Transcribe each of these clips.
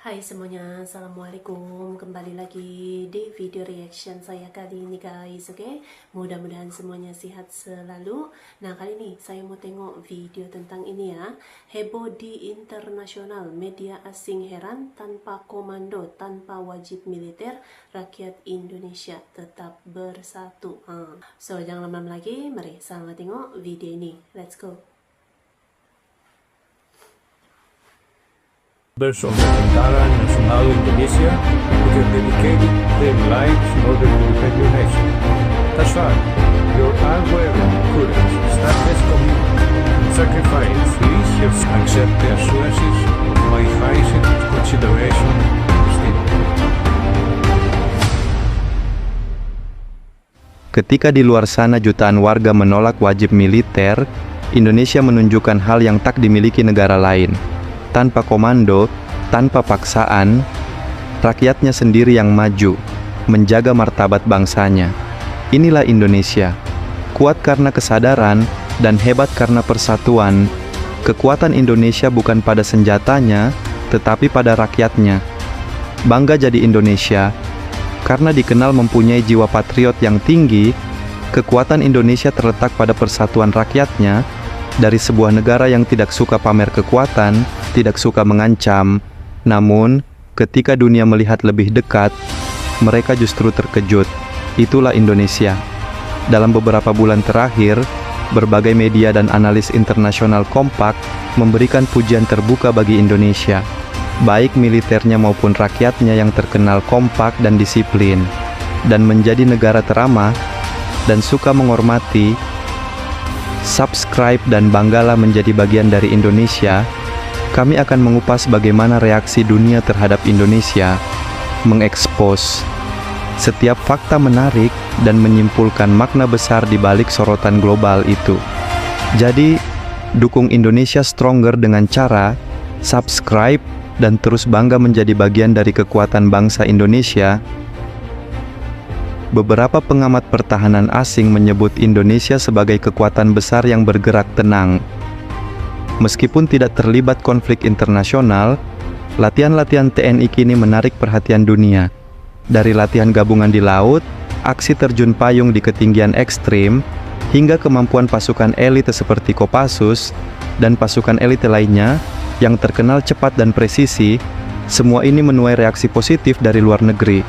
Hai semuanya, assalamualaikum. Kembali lagi di video reaction saya kali ini guys. Oke, mudah-mudahan semuanya sehat selalu. Nah, kali ini saya mau tengok video tentang ini ya. Heboh di internasional, media asing heran tanpa komando, tanpa wajib militer, rakyat Indonesia tetap bersatu. So, jangan lama-lama lagi, mari sama tengok video ini. Let's go. Members of the Tentara Nasional Indonesia who have dedicated their lives in order to defend your nation. That's right, your unwavering courage, steadfast commitment, and sacrifice leads accept the assurances of my highest consideration and esteem. Ketika di luar sana jutaan warga menolak wajib militer, Indonesia menunjukkan hal yang tak dimiliki negara lain. Tanpa komando, tanpa paksaan, rakyatnya sendiri yang maju, menjaga martabat bangsanya. Inilah Indonesia, kuat karena kesadaran dan hebat karena persatuan. Kekuatan Indonesia bukan pada senjatanya, tetapi pada rakyatnya. Bangga jadi Indonesia, karena dikenal mempunyai jiwa patriot yang tinggi. Kekuatan Indonesia terletak pada persatuan rakyatnya. Dari sebuah negara yang tidak suka pamer kekuatan, tidak suka mengancam, namun ketika dunia melihat lebih dekat, mereka justru terkejut. Itulah Indonesia. Dalam beberapa bulan terakhir, berbagai media dan analis internasional kompak memberikan pujian terbuka bagi Indonesia, baik militernya maupun rakyatnya yang terkenal kompak dan disiplin, dan menjadi negara teramah dan suka menghormati. Subscribe dan banggalah menjadi bagian dari Indonesia. Kami akan mengupas bagaimana reaksi dunia terhadap Indonesia, mengekspos setiap fakta menarik dan menyimpulkan makna besar di balik sorotan global itu. Jadi, dukung Indonesia Stronger dengan cara subscribe dan terus bangga menjadi bagian dari kekuatan bangsa Indonesia. Beberapa pengamat pertahanan asing menyebut Indonesia sebagai kekuatan besar yang bergerak tenang. Meskipun tidak terlibat konflik internasional, latihan-latihan TNI kini menarik perhatian dunia. Dari latihan gabungan di laut, aksi terjun payung di ketinggian ekstrim, hingga kemampuan pasukan elite seperti Kopassus dan pasukan elite lainnya yang terkenal cepat dan presisi, semua ini menuai reaksi positif dari luar negeri.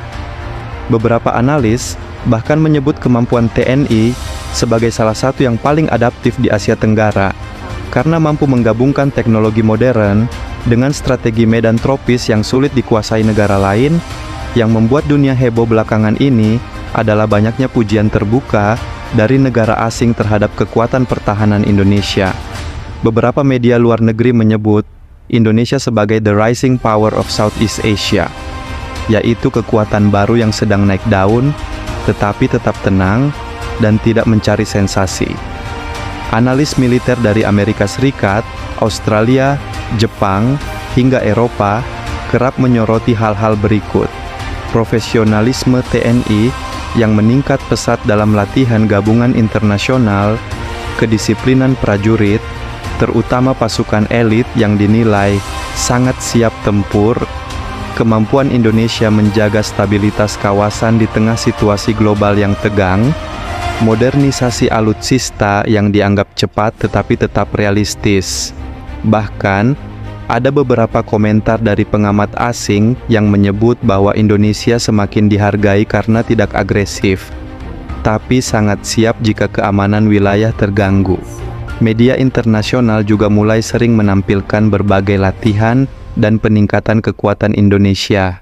Beberapa analis bahkan menyebut kemampuan TNI sebagai salah satu yang paling adaptif di Asia Tenggara, karena mampu menggabungkan teknologi modern dengan strategi medan tropis yang sulit dikuasai negara lain. Yang membuat dunia heboh belakangan ini adalah banyaknya pujian terbuka dari negara asing terhadap kekuatan pertahanan Indonesia. Beberapa media luar negeri menyebut Indonesia sebagai the rising power of Southeast Asia, yaitu kekuatan baru yang sedang naik daun, tetapi tetap tenang dan tidak mencari sensasi. Analis militer dari Amerika Serikat, Australia, Jepang, hingga Eropa kerap menyoroti hal-hal berikut. Profesionalisme TNI yang meningkat pesat dalam latihan gabungan internasional, kedisiplinan prajurit, terutama pasukan elit yang dinilai sangat siap tempur, kemampuan Indonesia menjaga stabilitas kawasan di tengah situasi global yang tegang, modernisasi alutsista yang dianggap cepat tetapi tetap realistis. Bahkan, ada beberapa komentar dari pengamat asing yang menyebut bahwa Indonesia semakin dihargai karena tidak agresif, tapi sangat siap jika keamanan wilayah terganggu. Media internasional juga mulai sering menampilkan berbagai latihan dan peningkatan kekuatan Indonesia,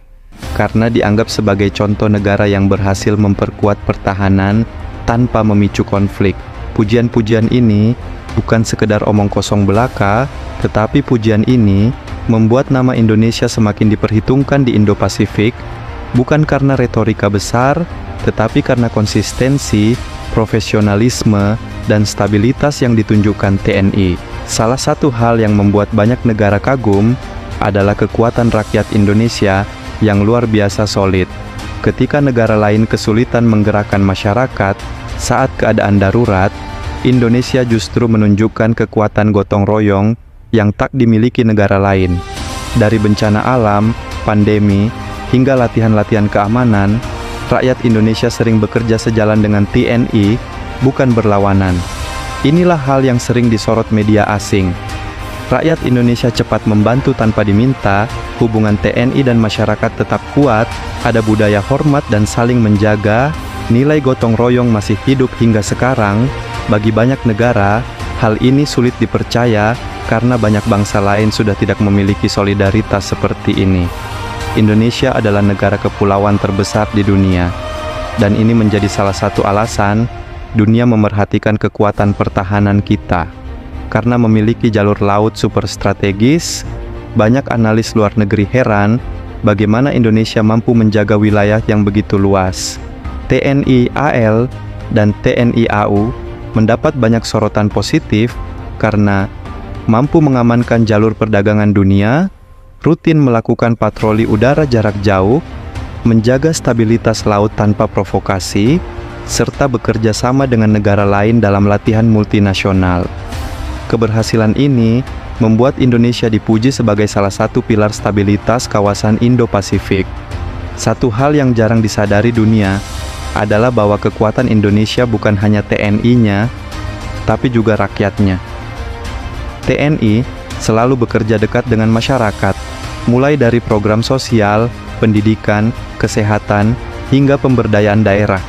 karena dianggap sebagai contoh negara yang berhasil memperkuat pertahanan tanpa memicu konflik. Pujian-pujian ini bukan sekedar omong kosong belaka, tetapi pujian ini membuat nama Indonesia semakin diperhitungkan di Indo-Pasifik, bukan karena retorika besar, tetapi karena konsistensi, profesionalisme, dan stabilitas yang ditunjukkan TNI. Salah satu hal yang membuat banyak negara kagum adalah kekuatan rakyat Indonesia yang luar biasa solid. Ketika negara lain kesulitan menggerakkan masyarakat saat keadaan darurat, Indonesia justru menunjukkan kekuatan gotong royong yang tak dimiliki negara lain. Dari bencana alam, pandemi, hingga latihan-latihan keamanan, rakyat Indonesia sering bekerja sejalan dengan TNI, bukan berlawanan. Inilah hal yang sering disorot media asing. Rakyat Indonesia cepat membantu tanpa diminta, hubungan TNI dan masyarakat tetap kuat, ada budaya hormat dan saling menjaga, nilai gotong royong masih hidup hingga sekarang. Bagi banyak negara, hal ini sulit dipercaya karena banyak bangsa lain sudah tidak memiliki solidaritas seperti ini. Indonesia adalah negara kepulauan terbesar di dunia, dan ini menjadi salah satu alasan dunia memerhatikan kekuatan pertahanan kita. Karena memiliki jalur laut super strategis, banyak analis luar negeri heran bagaimana Indonesia mampu menjaga wilayah yang begitu luas. TNI AL dan TNI AU mendapat banyak sorotan positif karena mampu mengamankan jalur perdagangan dunia, rutin melakukan patroli udara jarak jauh, menjaga stabilitas laut tanpa provokasi, serta bekerja sama dengan negara lain dalam latihan multinasional. Keberhasilan ini membuat Indonesia dipuji sebagai salah satu pilar stabilitas kawasan Indo-Pasifik. Satu hal yang jarang disadari dunia adalah bahwa kekuatan Indonesia bukan hanya TNI-nya, tapi juga rakyatnya. TNI selalu bekerja dekat dengan masyarakat, mulai dari program sosial, pendidikan, kesehatan, hingga pemberdayaan daerah.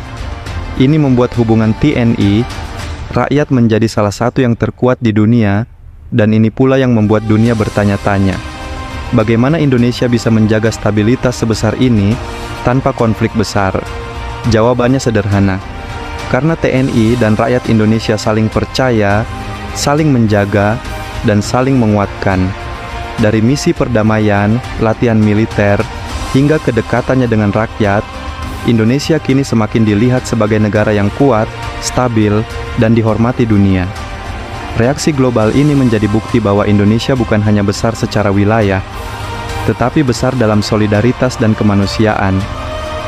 Ini membuat hubungan TNI, rakyat menjadi salah satu yang terkuat di dunia, dan ini pula yang membuat dunia bertanya-tanya. Bagaimana Indonesia bisa menjaga stabilitas sebesar ini tanpa konflik besar? Jawabannya sederhana, karena TNI dan rakyat Indonesia saling percaya, saling menjaga, dan saling menguatkan. Dari misi perdamaian, latihan militer, hingga kedekatannya dengan rakyat, Indonesia kini semakin dilihat sebagai negara yang kuat, stabil, dan dihormati dunia. Reaksi global ini menjadi bukti bahwa Indonesia bukan hanya besar secara wilayah, tetapi besar dalam solidaritas dan kemanusiaan.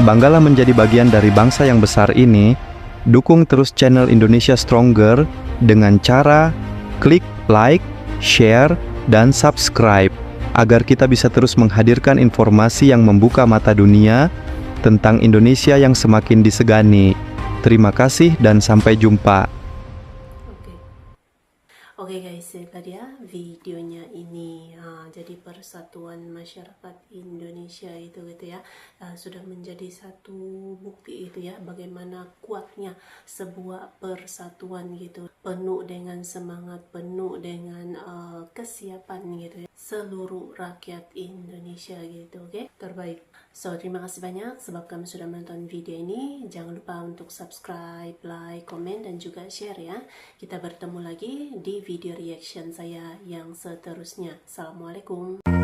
Banggalah menjadi bagian dari bangsa yang besar ini. Dukung terus channel Indonesia Stronger dengan cara klik like, share, dan subscribe, agar kita bisa terus menghadirkan informasi yang membuka mata dunia tentang Indonesia yang semakin disegani. Terima kasih dan sampai jumpa. Oke guys, tadi ya videonya ini jadi persatuan masyarakat Indonesia itu gitu ya, sudah menjadi satu bukti itu ya bagaimana kuatnya sebuah persatuan gitu, penuh dengan semangat, penuh dengan kesiapan gitu ya, seluruh rakyat Indonesia gitu. Oke, terbaik. So, terima kasih banyak sebab kamu sudah menonton video ini. Jangan lupa untuk subscribe, like, komen, dan juga share ya. Kita bertemu lagi di video reaction saya yang seterusnya. Assalamualaikum.